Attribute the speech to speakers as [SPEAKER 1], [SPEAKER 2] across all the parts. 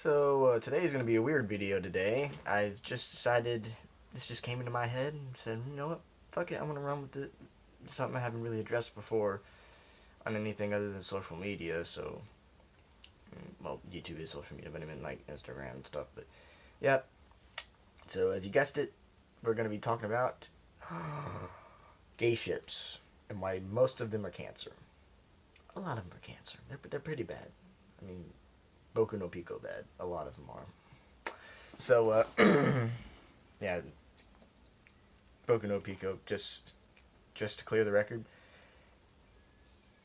[SPEAKER 1] Today's going to be a weird video today. I've just decided, this just came into my head and said, you know what, fuck it, I'm going to run with it. It's something I haven't really addressed before on anything other than social media, so, well, YouTube is social media, but I mean like Instagram and stuff, but yeah. So as you guessed it, we're going to be talking about gay ships and why most of them are cancer. A lot of them are cancer. They're pretty bad. I mean, Boku no Pico bad. A lot of them are. So, yeah, Boku no Pico, just to clear the record,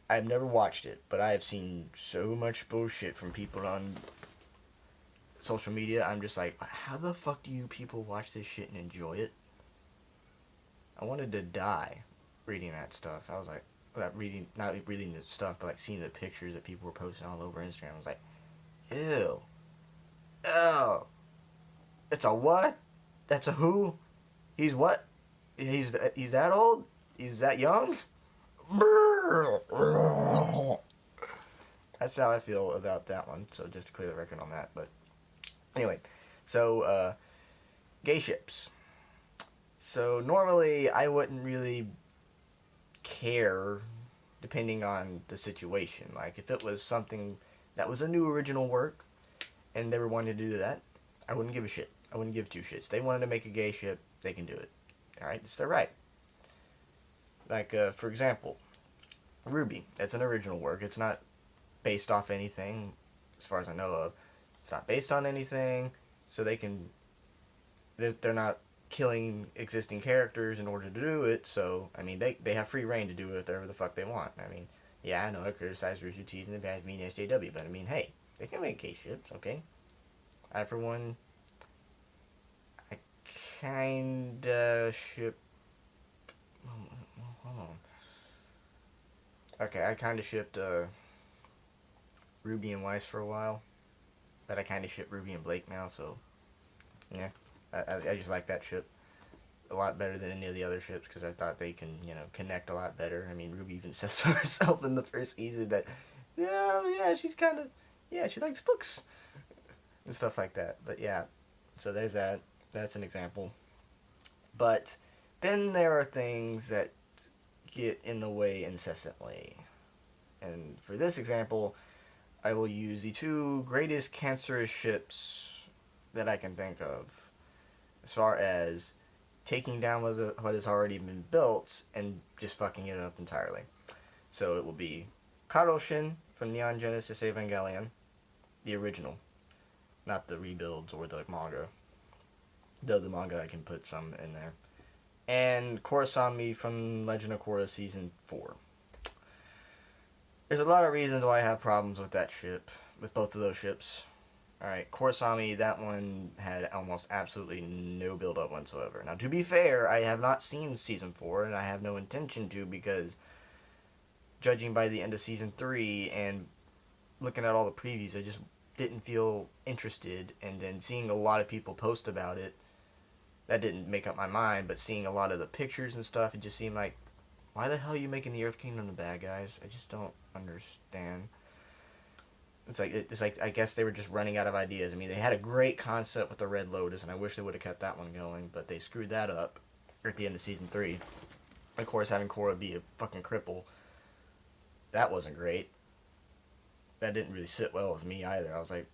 [SPEAKER 1] I've never watched it, but I have seen so much bullshit from people on social media. I'm just like, how the fuck do you people watch this shit and enjoy it? I wanted to die reading that stuff. I was like, not reading the stuff, but like seeing the pictures that people were posting all over Instagram. I was like, ew. Oh. It's a what? That's a who? He's what? He's that old? He's that young? That's how I feel about that one. So just to clear the record on that. But anyway, so gay ships. So normally I wouldn't really care depending on the situation. Like if it was something that was a new original work and they were wanting to do that, I wouldn't give a shit. I wouldn't give two shits. They wanted to make a gay ship, they can do it. Alright, it's their right. Like, for example, Ruby. That's an original work. It's not based off anything, as far as I know of. It's not based on anything, so they can... They're not killing existing characters in order to do it, so, I mean, they have free reign to do whatever the fuck they want. I mean, yeah, I know I criticize Rooster Teeth and the bad mean SJW, but I mean, hey, they can make gay ships, okay? I, for one, I kinda ship... Hold on. Okay, I kinda shipped, Ruby and Weiss for a while, but I kinda ship Ruby and Blake now, so, yeah. I just like that ship a lot better than any of the other ships, because I thought they can, connect a lot better. I mean, Ruby even says so herself in the first season that, she's kind of, she likes books, and stuff like that. But yeah, so there's that. That's an example. But then there are things that get in the way incessantly. And for this example, I will use the two greatest cancerous ships that I can think of, as far as taking down what has already been built and just fucking it up entirely. So it will be Karoshin from Neon Genesis Evangelion, the original, not the rebuilds or the manga. Though the manga I can put some in there. And Korosami from Legend of Korra Season 4. There's a lot of reasons why I have problems with that ship, with both of those ships. Alright, Korosami, that one had almost absolutely no build-up whatsoever. Now, to be fair, I have not seen Season 4, and I have no intention to, because judging by the end of Season 3 and looking at all the previews, I just didn't feel interested, and then seeing a lot of people post about it, that didn't make up my mind, but seeing a lot of the pictures and stuff, it just seemed like, why the hell are you making the Earth Kingdom the bad guys? I just don't understand. It's like I guess they were just running out of ideas. I mean, they had a great concept with the Red Lotus, and I wish they would have kept that one going, but they screwed that up at the end of Season 3. Of course, having Korra be a fucking cripple, that wasn't great. That didn't really sit well with me either. I was like,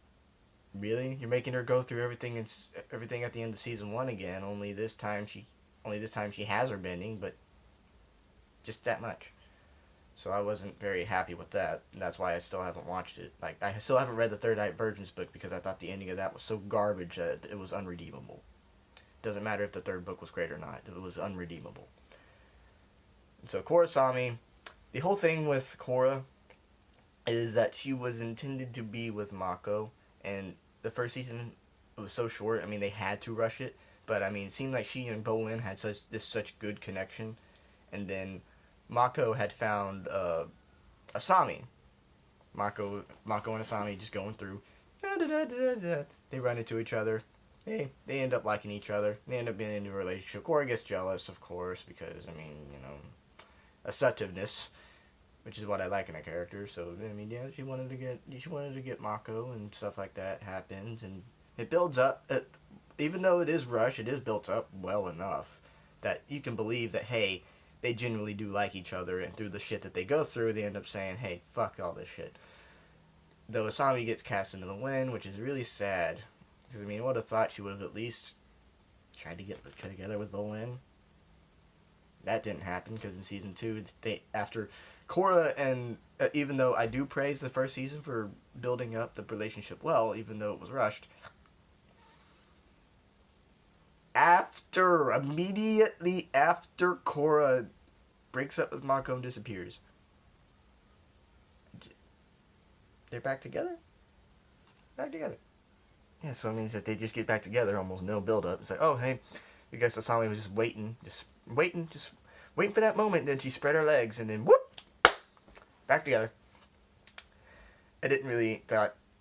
[SPEAKER 1] really? You're making her go through everything at the end of Season 1 again, only this time she has her bending, but just that much. So I wasn't very happy with that, and that's why I still haven't watched it. Like, I still haven't read the Third Eye Virgins book, because I thought the ending of that was so garbage that it was unredeemable. Doesn't matter if the third book was great or not, it was unredeemable. And so Korosami, the whole thing with Korra is that she was intended to be with Mako, and the first season, it was so short, I mean, they had to rush it, but I mean, it seemed like she and Bolin had such good connection, and then Mako had found Asami. Mako and Asami just going through. They run into each other. They end up liking each other. They end up being in a relationship. Korra gets jealous, of course, because, I mean, assertiveness. which is what I like in a character. So I mean, yeah, she wanted to get Mako and stuff like that happens, and it builds up. Even though it is rushed, it is built up well enough that you can believe that, hey, they genuinely do like each other, and through the shit that they go through, they end up saying, hey, fuck all this shit. Though Asami gets cast into the wind, which is really sad. Because, I mean, I would have thought she would have at least tried to get together with Bolin. That didn't happen, because in season 2, after Korra and... even though I do praise the first season for building up the relationship well, even though it was rushed, immediately after Korra breaks up with Mako and disappears, they're back together? Back together. Yeah, so it means that they just get back together, almost no build-up. It's like, oh, hey, I guess Asami was just waiting for that moment, and then she spread her legs, and then whoop, back together. I didn't really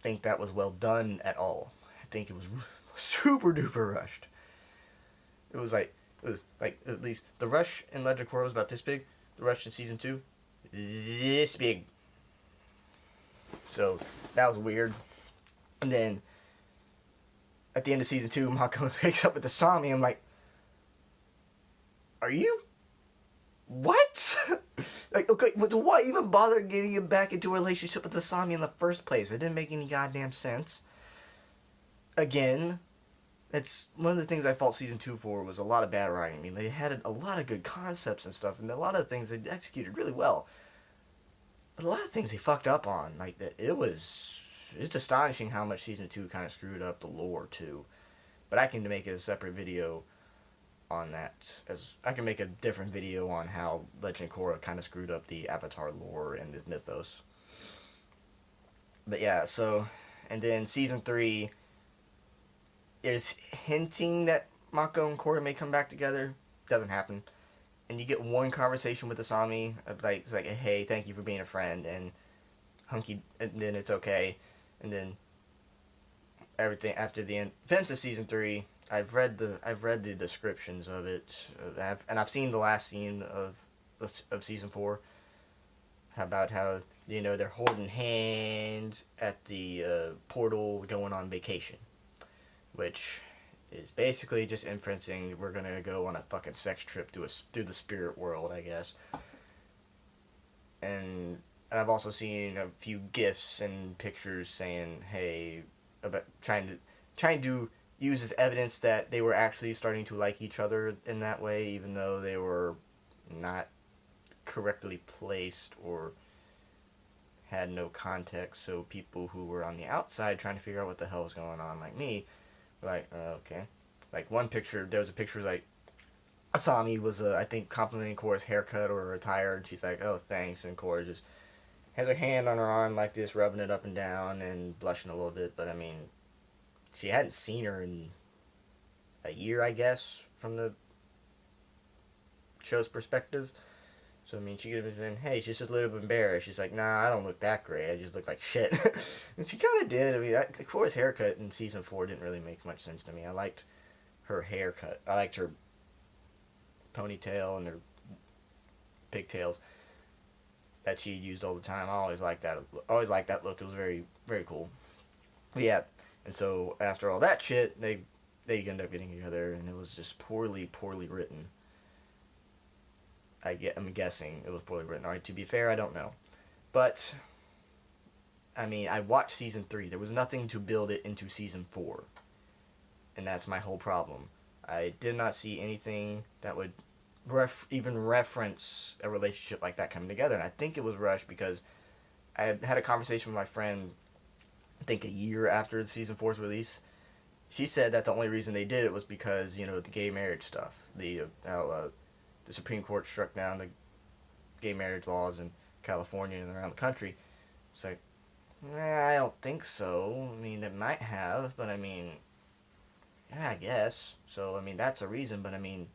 [SPEAKER 1] think that was well done at all. I think it was super duper rushed. It was like at least the rush in Legend of Korra was about this big. The rush in season 2, this big. So that was weird. And then at the end of season 2, Mako picks up with Asami. I'm like, are you? What? Like, okay, but why even bother getting him back into a relationship with Asami in the first place? It didn't make any goddamn sense. Again, it's one of the things I fault season 2 for was a lot of bad writing. I mean, they had a lot of good concepts and stuff, and a lot of things they executed really well. But a lot of things they fucked up on. Like, it's astonishing how much season 2 kind of screwed up the lore, too. But I can make a separate video on that. I can make a different video on how Legend of Korra kind of screwed up the Avatar lore and the mythos. But yeah, so... And then season 3... is hinting that Mako and Korra may come back together. Doesn't happen. And you get one conversation with Asami, like, it's like, hey, thank you for being a friend, and and then it's okay. And then everything after the end, events of season 3, I've read the descriptions of it, and I've seen the last scene of season 4, about how, you know, they're holding hands at the portal going on vacation. Which is basically just inferencing we're gonna go on a fucking sex trip through the spirit world, I guess. And I've also seen a few gifs and pictures saying, hey, about trying to use as evidence that they were actually starting to like each other in that way, even though they were not correctly placed or had no context. So people who were on the outside trying to figure out what the hell was going on, like me, like, okay. Like, one picture, there was a picture, like, Asami was, I think, complimenting Korra's haircut or her attire, and she's like, oh, thanks, and Korra just has her hand on her arm like this, rubbing it up and down, and blushing a little bit, but, I mean, she hadn't seen her in a year, I guess, from the show's perspective. So, I mean, she could have been, hey, she's just a little bit embarrassed. She's like, nah, I don't look that great. I just look like shit. And she kind of did. I mean, Korra's haircut in season 4 didn't really make much sense to me. I liked her haircut. I liked her ponytail and her pigtails that she used all the time. I always liked that look. It was very, very cool. But yeah, and so after all that shit, they end up getting together, and it was just poorly written. I'm guessing it was poorly written. Alright, to be fair, I don't know. But, I mean, I watched season 3. There was nothing to build it into season 4. And that's my whole problem. I did not see anything that would even reference a relationship like that coming together. And I think it was rushed because I had a conversation with my friend, I think a year after season 4's release. She said that the only reason they did it was because, you know, the gay marriage stuff. The Supreme Court struck down the gay marriage laws in California and around the country. It's like, I don't think so. I mean, it might have, but I mean, yeah, I guess. So, I mean, that's a reason, but I mean,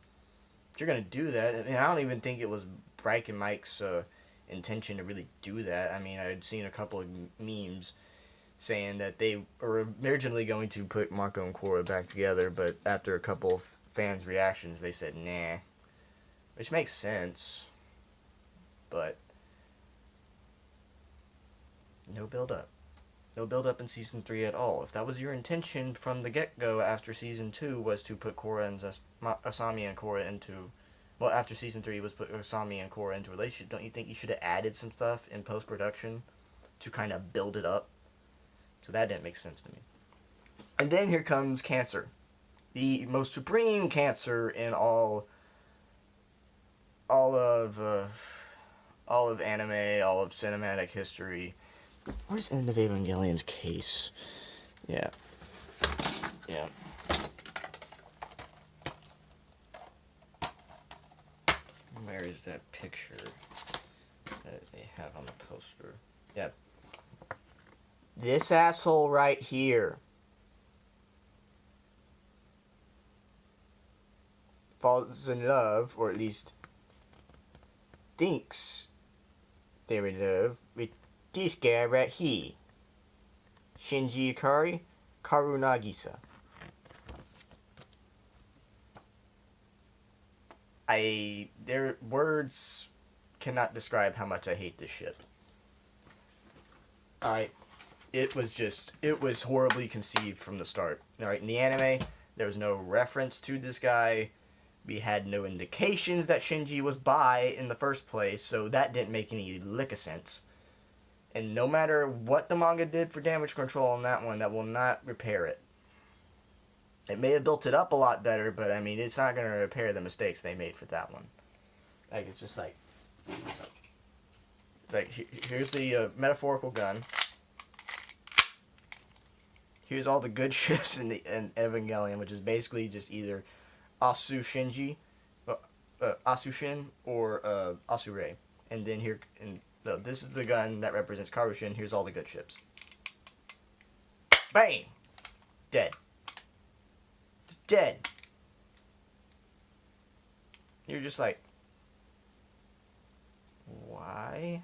[SPEAKER 1] if you're going to do that, I mean, I don't even think it was Bryke and Mike's intention to really do that. I mean, I'd seen a couple of memes saying that they were originally going to put Mako and Korra back together, but after a couple of fans' reactions, they said, nah. Which makes sense, but No build up. No build up in season 3 at all. If that was your intention from the get go after season 2 was to put Korra and Asami and Korra into, well, after season 3 was put Asami and Korra into a relationship, don't you think you should have added some stuff in post production to kind of build it up? So that didn't make sense to me. And then here comes Cancer, the most supreme Cancer in all of anime, all of cinematic history. Where's End of Evangelion's case? Yeah. Where is that picture that they have on the poster? Yeah. This asshole right here falls in love, or at least thinks they're in love with this guy right here. Shinji Ikari, Karu Nagisa. Their words cannot describe how much I hate this ship. Alright, it was horribly conceived from the start. Alright, in the anime, there was no reference to this guy. We had no indications that Shinji was bi in the first place, so that didn't make any lick of sense. And no matter what the manga did for damage control on that one, that will not repair it. It may have built it up a lot better, but I mean, it's not going to repair the mistakes they made for that one. Like, it's just like... It's like, here's the metaphorical gun. Here's all the good ships in Evangelion, which is basically just either Asu Shinji, Asu Shin, or Asure. And then here... No, this is the gun that represents Karushin. Here's all the good ships. Bang! Dead. Just dead. You're just like, why?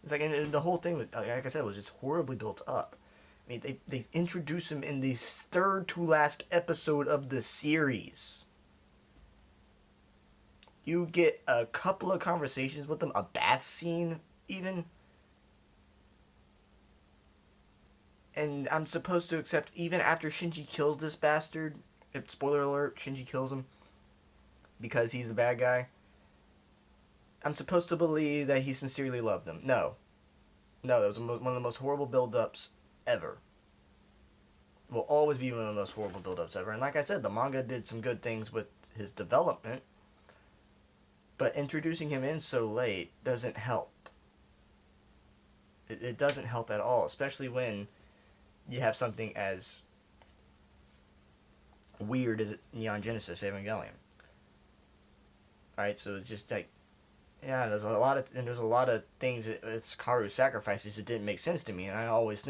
[SPEAKER 1] It's like, and the whole thing, like I said, was just horribly built up. I mean, they introduce him in the third to last episode of the series. You get a couple of conversations with them, a bath scene, even. And I'm supposed to accept, even after Shinji kills this bastard, spoiler alert, Shinji kills him, because he's the bad guy, I'm supposed to believe that he sincerely loved him. No. No, that was one of the most horrible build-ups ever. Will always be one of the most horrible build-ups ever. And like I said, the manga did some good things with his development, but introducing him in so late doesn't help. It doesn't help at all, especially when you have something as weird as Neon Genesis Evangelion. Alright, so it's just like, yeah, there's a lot of things. It's Karu's sacrifices that didn't make sense to me, and I've always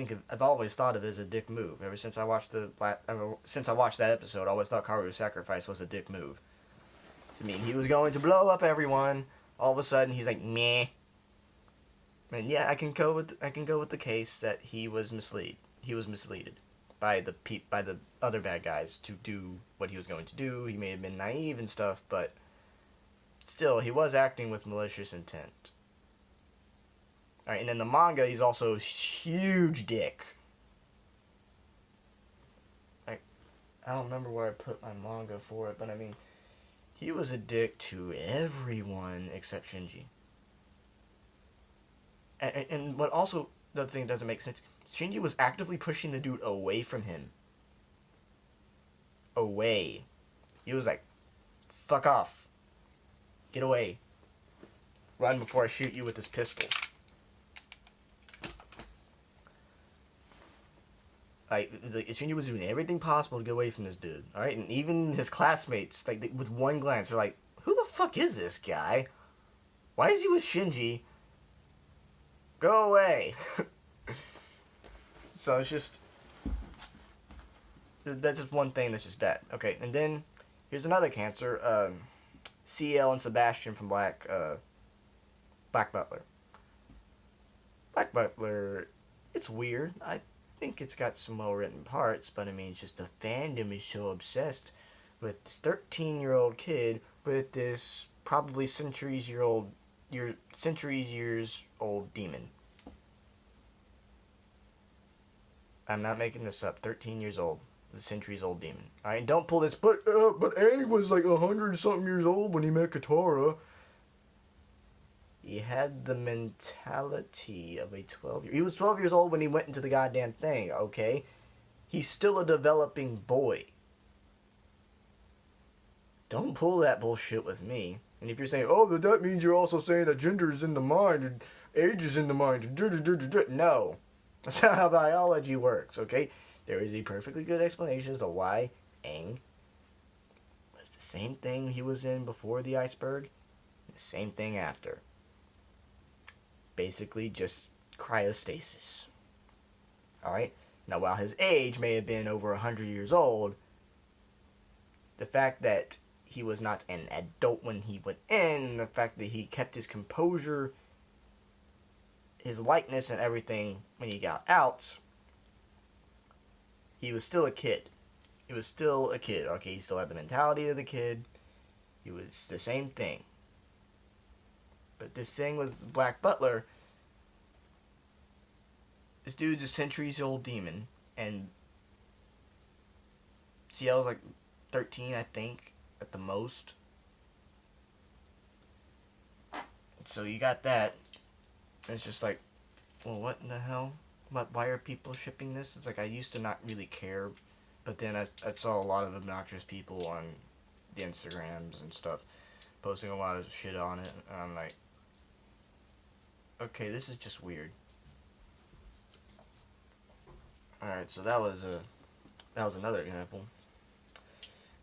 [SPEAKER 1] thought of it as a dick move. Ever since I watched that episode, I always thought Karu's sacrifice was a dick move. I mean, he was going to blow up everyone. All of a sudden, he's like, meh. And yeah, I can go with the case that he was misled. He was misleaded by the other bad guys to do what he was going to do. He may have been naive and stuff, but still, he was acting with malicious intent. Alright, and in the manga, he's also a huge dick. I don't remember where I put my manga for it, but I mean, he was a dick to everyone except Shinji. And what also, the other thing that doesn't make sense, Shinji was actively pushing the dude away from him. Away. He was like, fuck off. Get away. Run before I shoot you with this pistol. Like Shinji was doing everything possible to get away from this dude. Alright? And even his classmates, like, with one glance, they're like, who the fuck is this guy? Why is he with Shinji? Go away. So it's just, that's just one thing that's just bad. Okay, and then here's another Cancer. CL and Sebastian from Black Butler. Black Butler, it's weird. I think it's got some well-written parts, but I mean, it's just the fandom is so obsessed with this 13-year-old kid with this probably centuries years old demon. I'm not making this up. 13 years old. The centuries old demon. Alright, don't pull this. But Aang was like 100 something years old when he met Katara. He had the mentality of a 12 year. He was 12 years old when he went into the goddamn thing, okay? He's still a developing boy. Don't pull that bullshit with me. And if you're saying, oh, that means you're also saying that gender is in the mind and age is in the mind. No. That's not how biology works, okay? There is a perfectly good explanation as to why Aang was the same thing he was in before the iceberg, the same thing after. Basically, just cryostasis. Alright? Now, while his age may have been over 100 years old, the fact that he was not an adult when he went in, the fact that he kept his composure, his likeness and everything when he got out, he was still a kid. He was still a kid, okay? He still had the mentality of the kid. He was the same thing. But this thing with Black Butler, this dude's a centuries-old demon, and CL's like 13, I think, at the most. So you got that. And it's just like, well, what in the hell? Why are people shipping this? It's like, I used to not really care, but then I saw a lot of obnoxious people on the Instagrams and stuff posting a lot of shit on it, and I'm like, okay, this is just weird. Alright, so that was another example.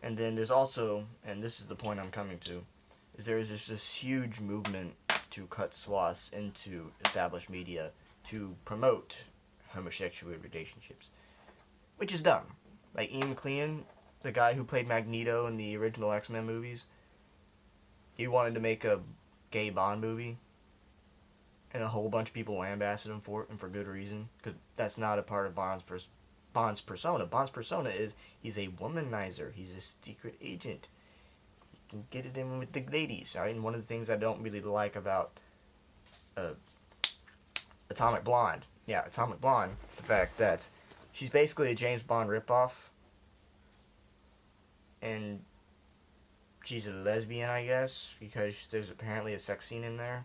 [SPEAKER 1] And then there's also, and this is the point I'm coming to, is there is just this huge movement to cut swaths into established media to promote homosexual relationships, which is dumb. Like Ian McKellen, the guy who played Magneto in the original X-Men movies, he wanted to make a gay Bond movie, and a whole bunch of people lambasted him for it, and for good reason, because that's not a part of Bond's persona. Bond's persona is he's a womanizer. He's a secret agent. He can get it in with the ladies. Right? And one of the things I don't really like about Atomic Blonde, is the fact that she's basically a James Bond ripoff, and she's a lesbian, I guess, because there's apparently a sex scene in there.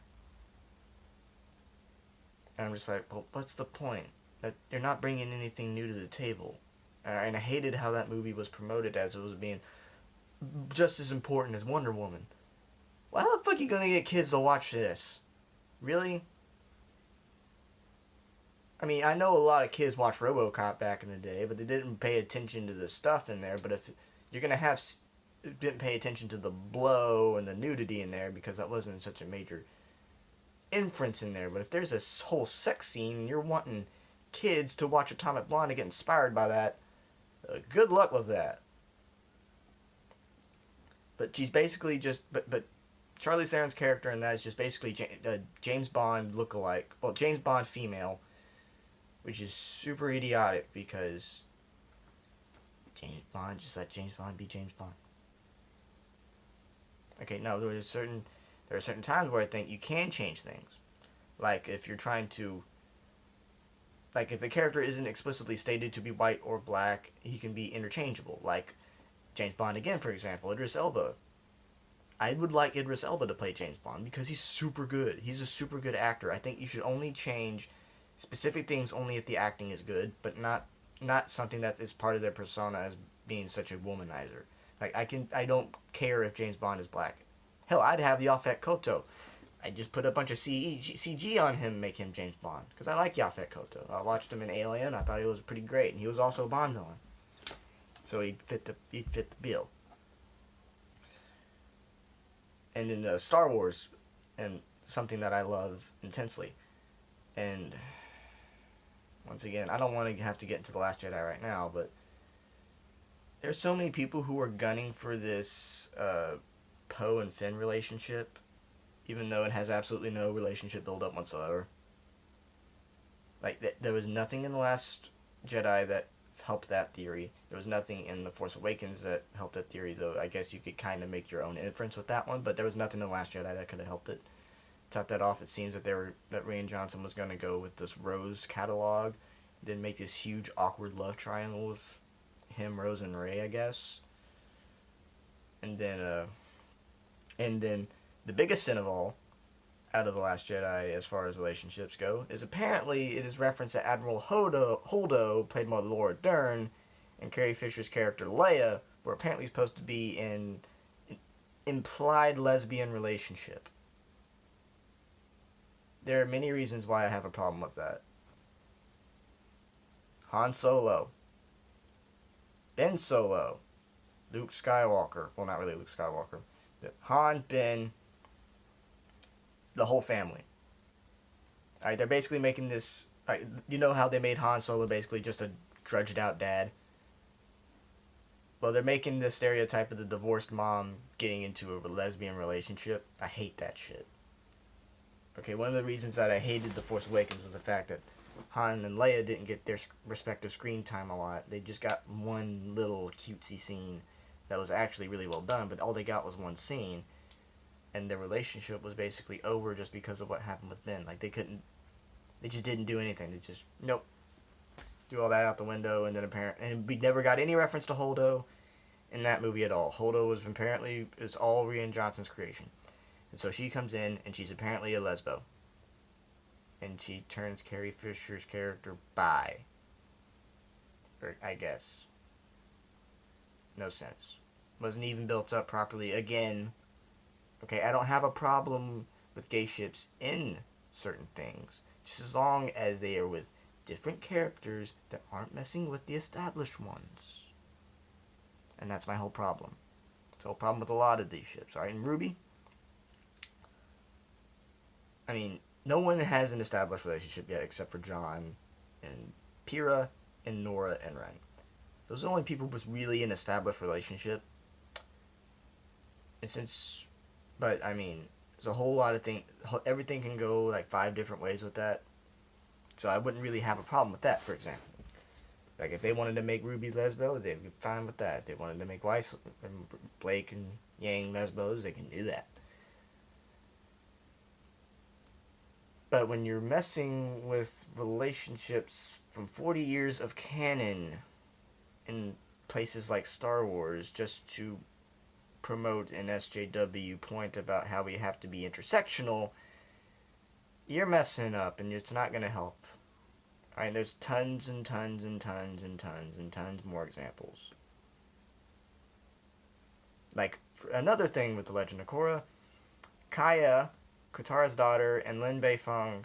[SPEAKER 1] And I'm just like, well, what's the point? That you're not bringing anything new to the table. And I hated how that movie was promoted as it was being just as important as Wonder Woman. Well, how the fuck are you gonna get kids to watch this? Really? I mean, I know a lot of kids watched RoboCop back in the day, but they didn't pay attention to the stuff in there. But if you're gonna have, didn't pay attention to the blow and the nudity in there because that wasn't such a major inference in there. But if there's a whole sex scene and you're wanting kids to watch Atomic Blonde to get inspired by that, good luck with that. But she's basically just, but Charlize Theron's character in that is just basically James Bond lookalike. Well, James Bond female, which is super idiotic because James Bond, just let James Bond be James Bond. Okay, no, there are certain times where I think you can change things. Like if you're trying to, like if the character isn't explicitly stated to be white or black, he can be interchangeable. Like James Bond again, for example, Idris Elba. I would like Idris Elba to play James Bond because he's super good. He's a super good actor. I think you should only change specific things only if the acting is good, but not something that is part of their persona as being such a womanizer. Like I don't care if James Bond is black. Hell, I'd have Yaphet Kotto. I just put a bunch of CG on him, make him James Bond, because I like Yaphet Kotto. I watched him in Alien. I thought he was pretty great, and he was also a Bond villain, so he fit the bill. And in Star Wars, and something that I love intensely, and once again, I don't want to have to get into The Last Jedi right now, but there's so many people who are gunning for this Poe and Finn relationship, even though it has absolutely no relationship build-up whatsoever. Like, there was nothing in The Last Jedi that helped that theory. There was nothing in The Force Awakens that helped that theory, though I guess you could kind of make your own inference with that one, but there was nothing in The Last Jedi that could have helped it. To top that off, it seems that Rian Johnson was going to go with this Rose catalog, then make this huge awkward love triangle with him, Rose, and Rey, I guess. And then the biggest sin of all, out of The Last Jedi, as far as relationships go, is apparently it is referenced that Admiral Holdo, played by Laura Dern, and Carrie Fisher's character Leia were apparently supposed to be in an implied lesbian relationship. There are many reasons why I have a problem with that. Han Solo, Ben Solo, Luke Skywalker. Well, not really Luke Skywalker. Han, Ben, the whole family. Alright, they're basically making this. Right, you know how they made Han Solo basically just a drudged out dad? Well, they're making the stereotype of the divorced mom getting into a lesbian relationship. I hate that shit. Okay, one of the reasons that I hated The Force Awakens was the fact that Han and Leia didn't get their respective screen time a lot. They just got one little cutesy scene that was actually really well done, but all they got was one scene, and their relationship was basically over just because of what happened with Ben. Like, they just didn't do anything. They just, nope, threw all that out the window, and then and we never got any reference to Holdo in that movie at all. Holdo was apparently, it's all Rian Johnson's creation. And so she comes in, and she's apparently a lesbo. And she turns Carrie Fisher's character bi. Or, I guess. No sense. Wasn't even built up properly. Again, okay, I don't have a problem with gay ships in certain things, just as long as they are with different characters that aren't messing with the established ones. And that's my whole problem. It's the whole problem with a lot of these ships. Alright, and Ruby, I mean, no one has an established relationship yet except for John and Pyrrha and Nora and Ren. Those are the only people with really an established relationship. And but I mean, there's a whole lot of things. Everything can go like 5 different ways with that. So I wouldn't really have a problem with that, for example. Like, if they wanted to make Ruby lesbo, they'd be fine with that. If they wanted to make Weiss and Blake and Yang lesbos, they can do that. But when you're messing with relationships from 40 years of canon in places like Star Wars just to promote an SJW point about how we have to be intersectional, you're messing up, and it's not going to help. Alright, there's tons and tons and tons and tons and tons more examples. Like, another thing with The Legend of Korra, Kaya, Katara's daughter, and Lin Beifong,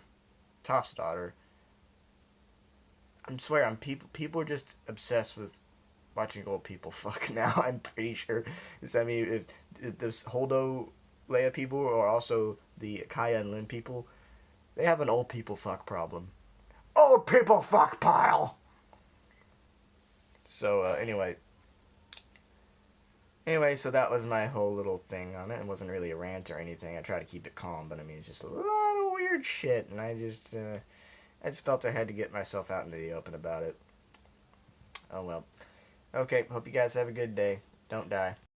[SPEAKER 1] Toph's daughter, I swear, people are just obsessed with watching old people fuck now, I'm pretty sure. I mean, if this Holdo Leia people are also the Kaya and Lin people, they have an old people fuck problem. Old people fuck pile! So, anyway, so that was my whole little thing on it. It wasn't really a rant or anything. I try to keep it calm, but I mean, it's just a lot of weird shit, and I just felt I had to get myself out into the open about it. Oh well. Okay, hope you guys have a good day. Don't die.